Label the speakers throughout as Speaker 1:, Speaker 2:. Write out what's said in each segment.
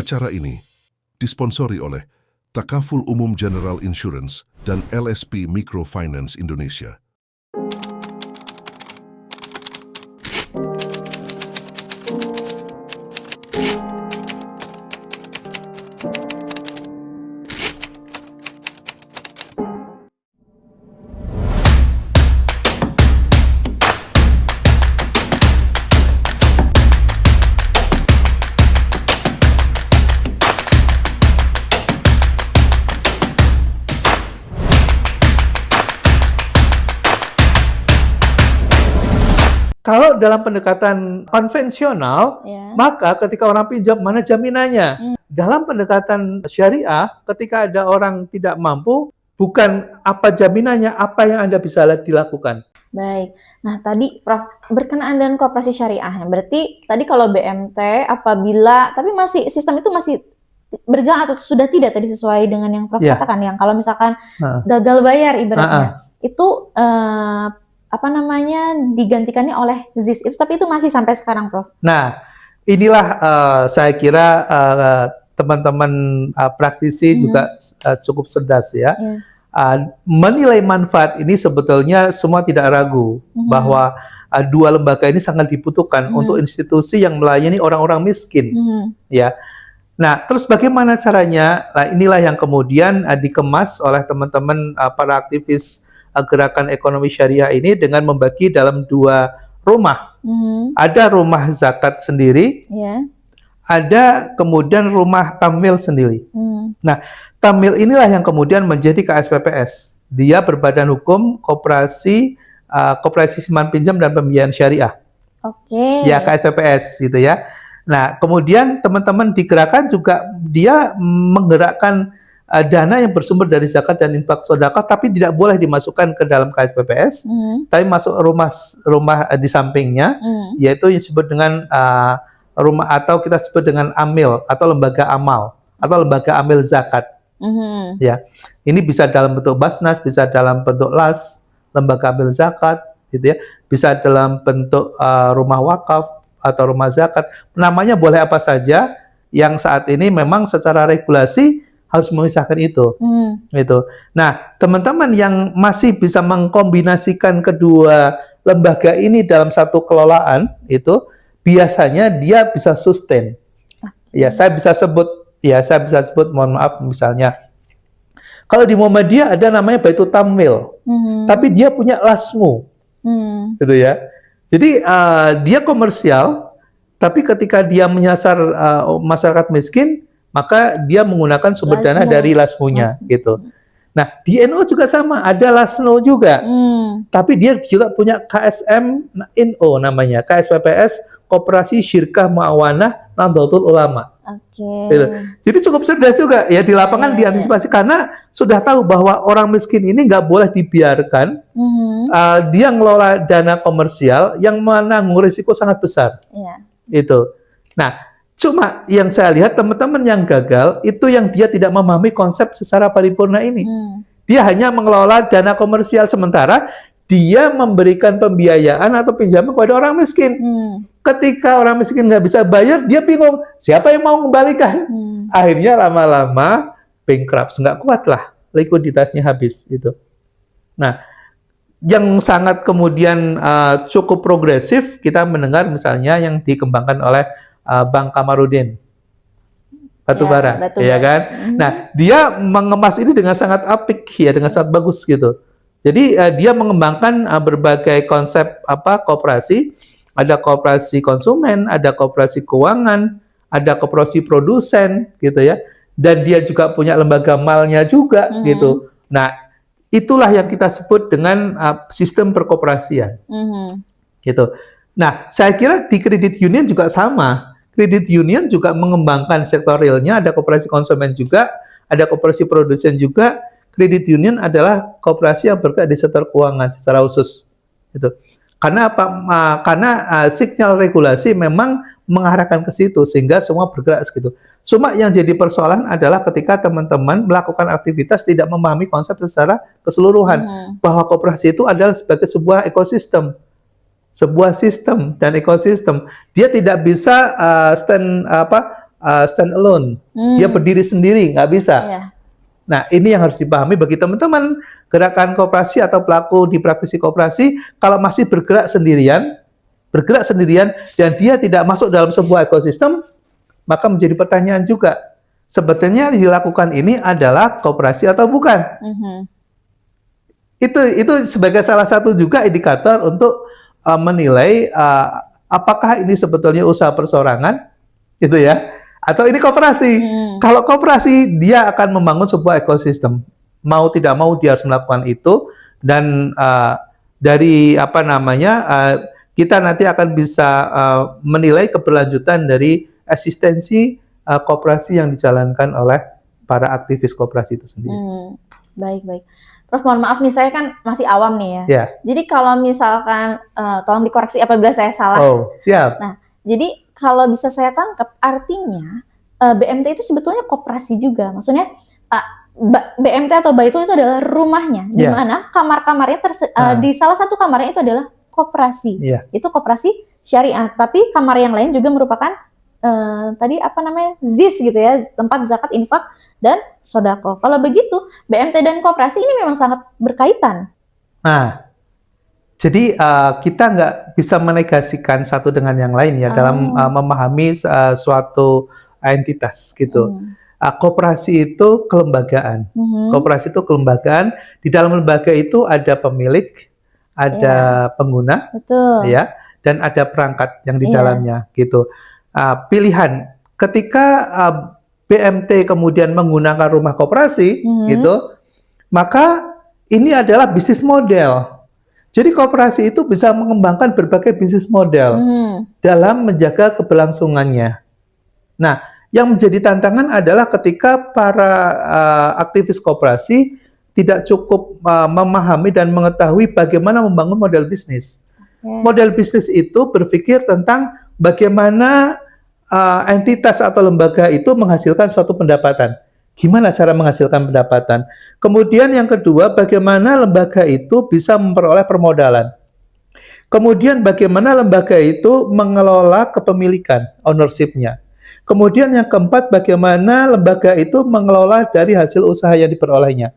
Speaker 1: Acara ini disponsori oleh Takaful Umum General Insurance dan LSP Microfinance Indonesia.
Speaker 2: Kalau dalam pendekatan konvensional, maka ketika orang pinjam, mana jaminannya? Dalam pendekatan syariah, ketika ada orang tidak mampu, bukan apa jaminannya, apa yang Anda bisa dilakukan.
Speaker 3: Baik. Nah, tadi Prof, berkenaan dengan koperasi syariah, berarti tadi kalau BMT apabila, tapi masih sistem itu masih berjalan atau sudah tidak tadi sesuai dengan yang Prof katakan, yang kalau misalkan gagal bayar ibaratnya, itu digantikannya oleh ZIS itu, tapi itu masih sampai sekarang, Prof.
Speaker 2: Nah, inilah saya kira teman-teman praktisi juga cukup cerdas ya. Menilai manfaat ini sebetulnya semua tidak ragu bahwa dua lembaga ini sangat dibutuhkan untuk institusi yang melayani orang-orang miskin, ya. Nah, terus bagaimana caranya? Nah, inilah yang kemudian dikemas oleh teman-teman para aktivis gerakan ekonomi syariah ini dengan membagi dalam dua rumah. Ada rumah zakat sendiri, ada kemudian rumah tamil sendiri. Nah, tamil inilah yang kemudian menjadi KSPPS. Dia berbadan hukum koperasi simpan pinjam dan pembiayaan syariah. Ya, KSPPS gitu ya. Nah, kemudian teman-teman di gerakan juga dia menggerakkan dana yang bersumber dari zakat dan infak sedekah, tapi tidak boleh dimasukkan ke dalam KSPPS, tapi masuk rumah di sampingnya, yaitu yang disebut dengan rumah, atau kita sebut dengan amil atau lembaga amal atau lembaga amil zakat. Ya, ini bisa dalam bentuk basnas, bisa dalam bentuk las, lembaga amil zakat, gitu ya, bisa dalam bentuk rumah wakaf atau rumah zakat. Namanya boleh apa saja, yang saat ini memang secara regulasi harus memisahkan itu. Gitu. Nah, teman-teman yang masih bisa mengkombinasikan kedua lembaga ini dalam satu kelolaan, itu biasanya dia bisa sustain. Ya, saya bisa sebut, mohon maaf, misalnya kalau di Muhammadiyah ada namanya Baitul Tamwil, tapi dia punya lasmu, gitu ya. Jadi dia komersial, tapi ketika dia menyasar masyarakat miskin, maka dia menggunakan sumber dana dari lasmunya, gitu. Nah, di NU juga sama, ada lasno juga, tapi dia juga punya KSM NO namanya, KSPPS, Koperasi Syirkah Muawanah Nahdlatul Ulama. Gitu. Jadi cukup cerdas juga ya, di lapangan diantisipasi, karena sudah tahu bahwa orang miskin ini nggak boleh dibiarkan, dia ngelola dana komersial yang menanggung risiko sangat besar. Itu. Nah, cuma yang saya lihat teman-teman yang gagal itu yang dia tidak memahami konsep secara paripurna ini. Dia hanya mengelola dana komersial, sementara dia memberikan pembiayaan atau pinjaman kepada orang miskin. Ketika orang miskin nggak bisa bayar, dia bingung siapa yang mau mengembalikan. Akhirnya lama-lama bankrupt, nggak kuat lah, likuiditasnya habis gitu. Nah, yang sangat kemudian cukup progresif kita mendengar misalnya yang dikembangkan oleh Bang Kamarudin Batubara, ya kan? Nah, dia mengemas ini dengan sangat apik ya, dengan sangat bagus gitu. Jadi dia mengembangkan berbagai konsep koperasi, ada koperasi konsumen, ada koperasi keuangan, ada koperasi produsen gitu ya. Dan dia juga punya lembaga malnya juga gitu. Nah, itulah yang kita sebut dengan sistem perkoperasian. Gitu. Nah, saya kira di kredit union juga sama. Kredit union juga mengembangkan sektor realnya, ada koperasi konsumen juga, ada koperasi produsen juga. Kredit union adalah koperasi yang bergerak di sektor keuangan secara khusus. Gitu. Karena apa? Karena sinyal regulasi memang mengarahkan ke situ, sehingga semua bergerak segitu. Cuma yang jadi persoalan adalah ketika teman-teman melakukan aktivitas tidak memahami konsep secara keseluruhan, bahwa koperasi itu adalah sebagai sebuah ekosistem. Sebuah sistem dan ekosistem, dia tidak bisa stand alone, dia berdiri sendiri, nggak bisa.
Speaker 3: Iya.
Speaker 2: Nah, ini yang harus dipahami bagi teman-teman gerakan koperasi atau pelaku di praktisi koperasi, kalau masih bergerak sendirian dan dia tidak masuk dalam sebuah ekosistem, maka menjadi pertanyaan juga, sebetulnya yang dilakukan ini adalah koperasi atau bukan? Itu sebagai salah satu juga indikator untuk menilai apakah ini sebetulnya usaha perseorangan, gitu ya, atau ini koperasi. Kalau koperasi, dia akan membangun sebuah ekosistem. Mau tidak mau dia harus melakukan itu, dan dari kita nanti akan bisa menilai keberlanjutan dari eksistensi koperasi yang dijalankan oleh para aktivis koperasi itu sendiri.
Speaker 3: Baik. Prof, mohon maaf nih, saya kan masih awam nih ya.
Speaker 2: Ya.
Speaker 3: Jadi kalau misalkan, tolong dikoreksi apabila saya salah.
Speaker 2: Oh, siap.
Speaker 3: Nah, jadi kalau bisa saya tangkap, artinya BMT itu sebetulnya koperasi juga. Maksudnya BMT atau Baitul itu adalah rumahnya, di mana kamar-kamarnya di salah satu kamarnya itu adalah koperasi. Itu koperasi syariah. Tapi kamar yang lain juga merupakan ZIS gitu ya, tempat zakat, infak, dan sodako. Kalau begitu, BMT dan koperasi ini memang sangat berkaitan.
Speaker 2: Nah, jadi kita nggak bisa menegasikan satu dengan yang lain ya dalam memahami suatu entitas gitu. Koperasi itu kelembagaan. Koperasi itu kelembagaan. Di dalam lembaga itu ada pemilik, ada pengguna, ya, dan ada perangkat yang di dalamnya gitu. Pilihan ketika BMT kemudian menggunakan rumah koperasi, gitu, maka ini adalah bisnis model. Jadi koperasi itu bisa mengembangkan berbagai bisnis model dalam menjaga keberlangsungannya. Nah, yang menjadi tantangan adalah ketika para aktivis koperasi tidak cukup memahami dan mengetahui bagaimana membangun model bisnis. Model bisnis itu berpikir tentang bagaimana entitas atau lembaga itu menghasilkan suatu pendapatan. Gimana cara menghasilkan pendapatan? Kemudian yang kedua, bagaimana lembaga itu bisa memperoleh permodalan. Kemudian bagaimana lembaga itu mengelola kepemilikan, ownership-nya. Kemudian yang keempat, bagaimana lembaga itu mengelola dari hasil usaha yang diperolehnya.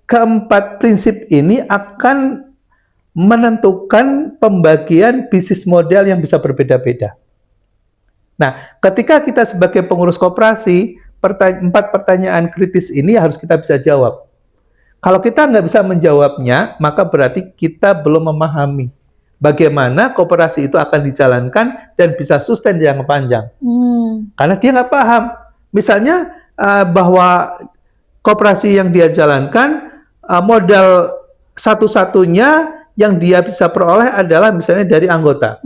Speaker 2: Keempat prinsip ini akan menentukan pembagian bisnis model yang bisa berbeda-beda. Nah, ketika kita sebagai pengurus koperasi, 4 pertanyaan kritis ini harus kita bisa jawab. Kalau kita nggak bisa menjawabnya, maka berarti kita belum memahami bagaimana koperasi itu akan dijalankan dan bisa sustain jangka panjang. Karena dia nggak paham. Misalnya bahwa koperasi yang dia jalankan, modal satu-satunya yang dia bisa peroleh adalah misalnya dari anggota.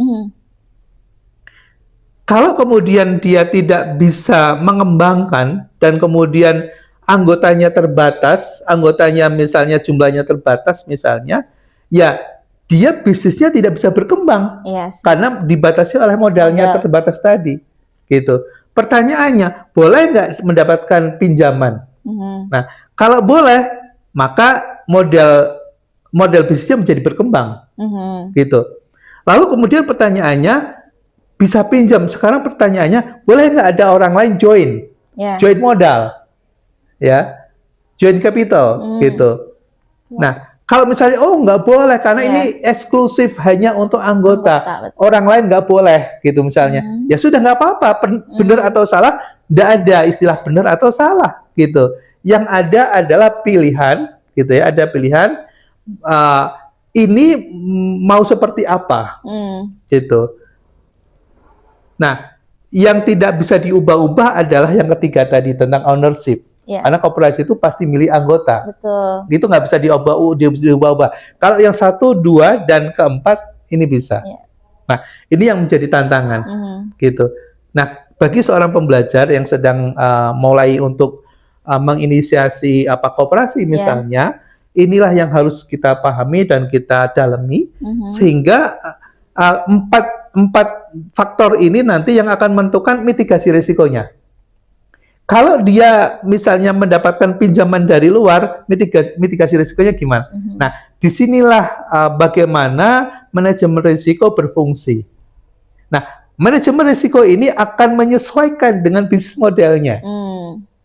Speaker 2: Kalau kemudian dia tidak bisa mengembangkan dan kemudian anggotanya terbatas, anggotanya misalnya jumlahnya terbatas misalnya, ya dia bisnisnya tidak bisa berkembang karena dibatasi oleh modalnya terbatas tadi. Gitu. Pertanyaannya, boleh nggak mendapatkan pinjaman? Nah, kalau boleh, maka model bisnisnya menjadi berkembang, gitu. Lalu kemudian pertanyaannya, bisa pinjam. Sekarang pertanyaannya, boleh nggak ada orang lain join modal, ya, join capital, gitu. Nah, kalau misalnya, nggak boleh karena ini eksklusif hanya untuk anggota, orang lain nggak boleh, gitu misalnya. Ya sudah nggak apa-apa, benar atau salah, nggak ada istilah benar atau salah, gitu. Yang ada adalah pilihan, gitu ya, ada pilihan. Ini mau seperti apa, gitu. Nah, yang tidak bisa diubah-ubah adalah yang ketiga tadi tentang ownership. Karena koperasi itu pasti milik anggota.
Speaker 3: Betul.
Speaker 2: Itu nggak bisa diubah-ubah. Kalau yang 1, 2, dan keempat ini bisa. Nah, ini yang menjadi tantangan, gitu. Nah, bagi seorang pembelajar yang sedang mulai untuk menginisiasi koperasi misalnya. Inilah yang harus kita pahami dan kita dalami, sehingga empat faktor ini nanti yang akan menentukan mitigasi risikonya. Kalau dia misalnya mendapatkan pinjaman dari luar, mitigasi risikonya gimana? Nah, disinilah bagaimana manajemen risiko berfungsi. Nah, manajemen risiko ini akan menyesuaikan dengan bisnis modelnya.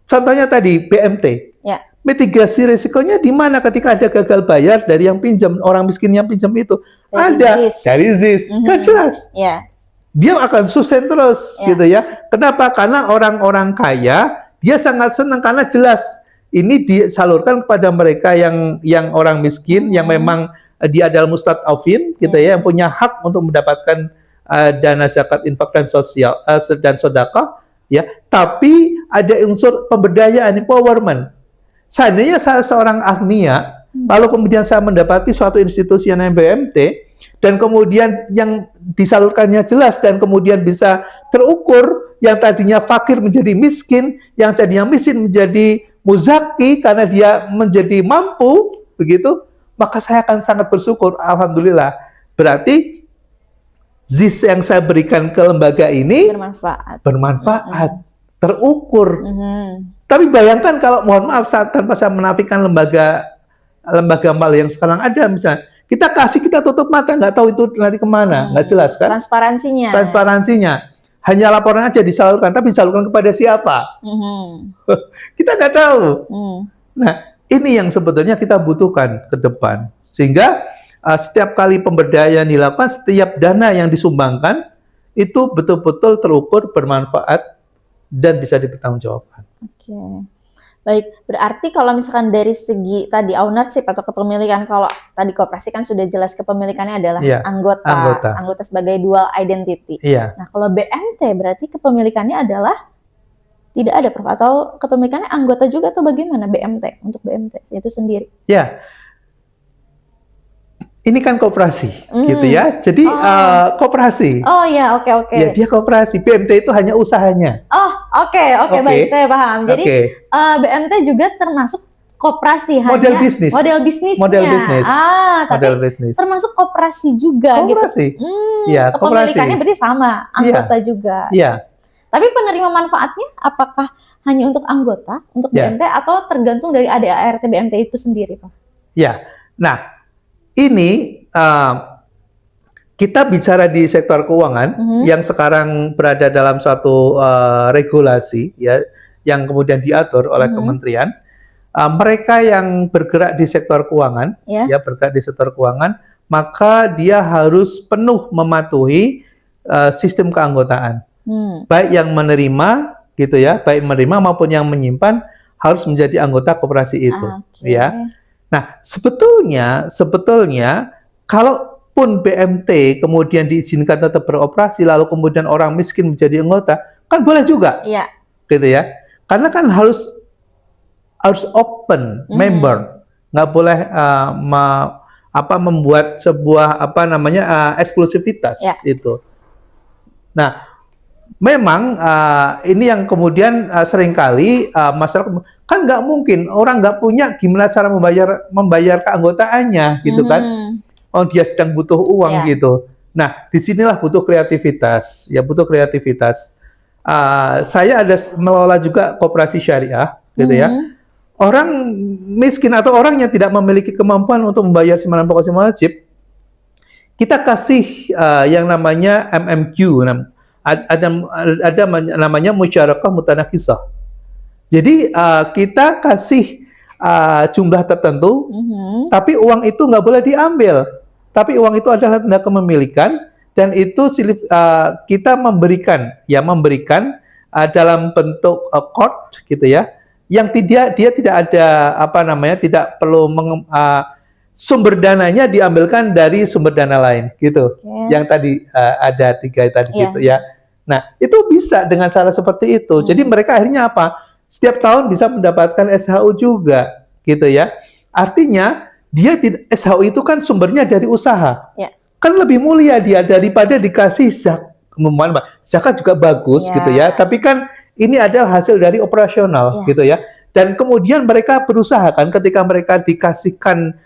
Speaker 2: Contohnya tadi BMT.
Speaker 3: Ya.
Speaker 2: Mitigasi risikonya di mana ketika ada gagal bayar dari yang pinjam, orang miskin yang pinjam itu dari ZIS, kan jelas.
Speaker 3: Ya.
Speaker 2: Dia akan sustain terus, gitu ya. Kenapa? Karena orang-orang kaya dia sangat senang karena jelas ini disalurkan kepada mereka yang orang miskin, yang memang dia adalah mustadafin, gitu ya, yang punya hak untuk mendapatkan dana zakat, infak dan sosial dan sedekah, ya. Tapi ada unsur pemberdayaan, empowerment. Seandainya saya seorang agnia, lalu kemudian saya mendapati suatu institusi yang BMT, dan kemudian yang disalurkannya jelas dan kemudian bisa terukur, yang tadinya fakir menjadi miskin, yang tadinya miskin menjadi muzaki karena dia menjadi mampu, begitu, maka saya akan sangat bersyukur. Alhamdulillah, berarti ZIS yang saya berikan ke lembaga ini bermanfaat, terukur. Tapi bayangkan kalau, mohon maaf, tanpa saya menafikan lembaga mal yang sekarang ada, misalnya kita kasih, kita tutup mata, nggak tahu itu nanti kemana, nggak jelas kan? Transparansinya. Hanya laporan aja disalurkan, tapi disalurkan kepada siapa? Kita nggak tahu. Nah, ini yang sebetulnya kita butuhkan ke depan. Sehingga setiap kali pemberdayaan dilakukan, setiap dana yang disumbangkan, itu betul-betul terukur, bermanfaat, dan bisa dipertanggungjawabkan.
Speaker 3: Oke. Baik, berarti kalau misalkan dari segi tadi ownership atau kepemilikan, kalau tadi koperasi kan sudah jelas kepemilikannya adalah anggota sebagai dual identity. Nah, kalau BMT berarti kepemilikannya adalah tidak ada, Prof, atau kepemilikannya anggota juga, atau bagaimana BMT untuk BMT itu sendiri?
Speaker 2: Ya. Ini kan koperasi, gitu ya. Jadi koperasi.
Speaker 3: Oh ya, oke.
Speaker 2: Ya, dia koperasi. BMT itu hanya usahanya.
Speaker 3: Oh, oke, baik, saya paham. Jadi BMT juga termasuk koperasi,
Speaker 2: model bisnis.
Speaker 3: Tapi termasuk koperasi juga,
Speaker 2: koperasi.
Speaker 3: Gitu.
Speaker 2: Ya,
Speaker 3: kepemilikannya berarti sama, anggota juga.
Speaker 2: Iya.
Speaker 3: Tapi penerima manfaatnya apakah hanya untuk anggota, untuk BMT, atau tergantung dari ADART BMT itu sendiri, Pak?
Speaker 2: Ya. Nah, ini kita bicara di sektor keuangan yang sekarang berada dalam suatu regulasi, ya, yang kemudian diatur oleh kementerian. Mereka yang bergerak di sektor keuangan, ya, bergerak di sektor keuangan, maka dia harus penuh mematuhi sistem keanggotaan. Baik yang menerima, gitu ya, baik menerima maupun yang menyimpan harus menjadi anggota koperasi itu, ya. Nah, sebetulnya kalaupun BMT kemudian diizinkan tetap beroperasi, lalu kemudian orang miskin menjadi anggota, kan boleh juga, gitu ya. Karena kan harus open member, nggak boleh membuat sebuah eksklusivitas itu. Nah, memang ini yang kemudian seringkali masyarakat kan nggak mungkin, orang nggak punya, gimana cara membayar keanggotaannya, gitu kan? Oh, dia sedang butuh uang, gitu. Nah, disinilah butuh kreativitas, ya, butuh kreativitas. Saya ada melola juga koperasi syariah, gitu ya. Orang miskin atau orang yang tidak memiliki kemampuan untuk membayar simpanan pokok simpanan wajib, kita kasih yang namanya MMQ, ada namanya musyarakah mutanakisah. Jadi kita kasih jumlah tertentu, tapi uang itu nggak boleh diambil. Tapi uang itu adalah tanda kepemilikan, dan itu kita memberikan dalam bentuk code, gitu ya, yang dia tidak ada tidak perlu sumber dananya diambilkan dari sumber dana lain, gitu. Yang tadi ada 3 tadi, gitu ya. Nah, itu bisa dengan cara seperti itu. Jadi mereka akhirnya apa? Setiap tahun bisa mendapatkan SHU juga, gitu ya. Artinya dia tidak, SHU itu kan sumbernya dari usaha. Kan lebih mulia dia daripada dikasih zakat juga bagus, gitu ya. Tapi kan ini adalah hasil dari operasional, gitu ya. Dan kemudian mereka berusaha kan, ketika mereka dikasihkan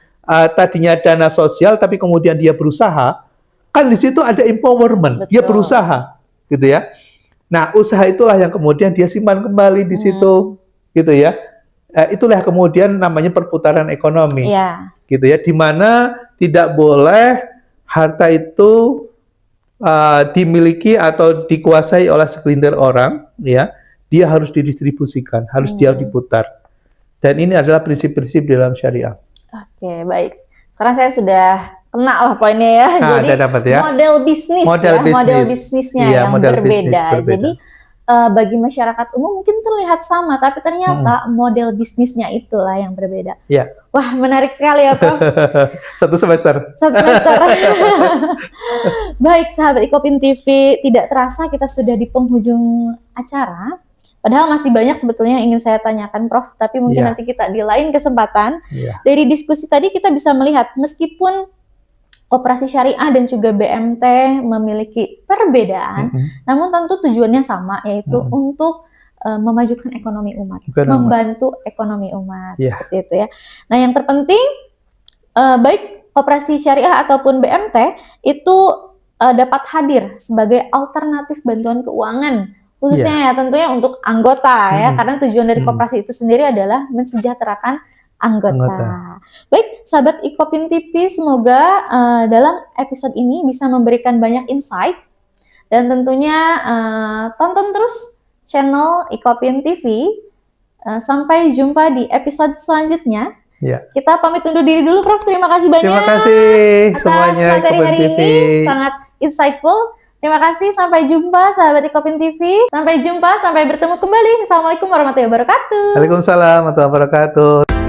Speaker 2: tadinya dana sosial, tapi kemudian dia berusaha, kan di situ ada empowerment. Dia berusaha, gitu ya. Nah, usaha itulah yang kemudian dia simpan kembali di situ, gitu ya. Itulah kemudian namanya perputaran ekonomi, gitu ya. Di mana tidak boleh harta itu dimiliki atau dikuasai oleh segelintir orang, ya, dia harus didistribusikan, harus dia diputar. Dan ini adalah prinsip-prinsip dalam syariah.
Speaker 3: Oke, baik. Sekarang saya sudah kena lah poinnya ya. Jadi
Speaker 2: ada dapat ya.
Speaker 3: model bisnis
Speaker 2: Model
Speaker 3: ya,
Speaker 2: bisnis.
Speaker 3: model bisnisnya
Speaker 2: Iya,
Speaker 3: yang
Speaker 2: model
Speaker 3: berbeda.
Speaker 2: bisnis berbeda.
Speaker 3: Jadi bagi masyarakat umum mungkin terlihat sama, tapi ternyata model bisnisnya itulah yang berbeda.
Speaker 2: Ya.
Speaker 3: Wah, menarik sekali ya, Prof.
Speaker 2: 1 semester.
Speaker 3: 1 semester. Baik, sahabat Ikopin TV, tidak terasa kita sudah di penghujung acara. Padahal masih banyak sebetulnya yang ingin saya tanyakan, Prof. Tapi mungkin nanti kita di lain kesempatan. Dari diskusi tadi kita bisa melihat, meskipun Koperasi Syariah dan juga BMT memiliki perbedaan, namun tentu tujuannya sama, yaitu untuk memajukan ekonomi umat, membantu ekonomi umat, seperti itu ya. Nah, yang terpenting, baik Koperasi Syariah ataupun BMT itu dapat hadir sebagai alternatif bantuan keuangan, khususnya ya tentunya untuk anggota ya, karena tujuan dari koperasi itu sendiri adalah mensejahterakan anggota. Baik, sahabat Ikopin TV, semoga dalam episode ini bisa memberikan banyak insight dan tentunya tonton terus channel Ikopin TV. Sampai jumpa di episode selanjutnya. Kita pamit undur diri dulu, Prof. Terima kasih banyak.
Speaker 2: Terima kasih semuanya
Speaker 3: materi hari
Speaker 2: Ikopin TV.
Speaker 3: Ini sangat insightful. Terima kasih, sampai jumpa sahabat Ikopin TV. Sampai jumpa, sampai bertemu kembali. Assalamualaikum warahmatullahi wabarakatuh.
Speaker 2: Waalaikumsalam warahmatullahi wabarakatuh.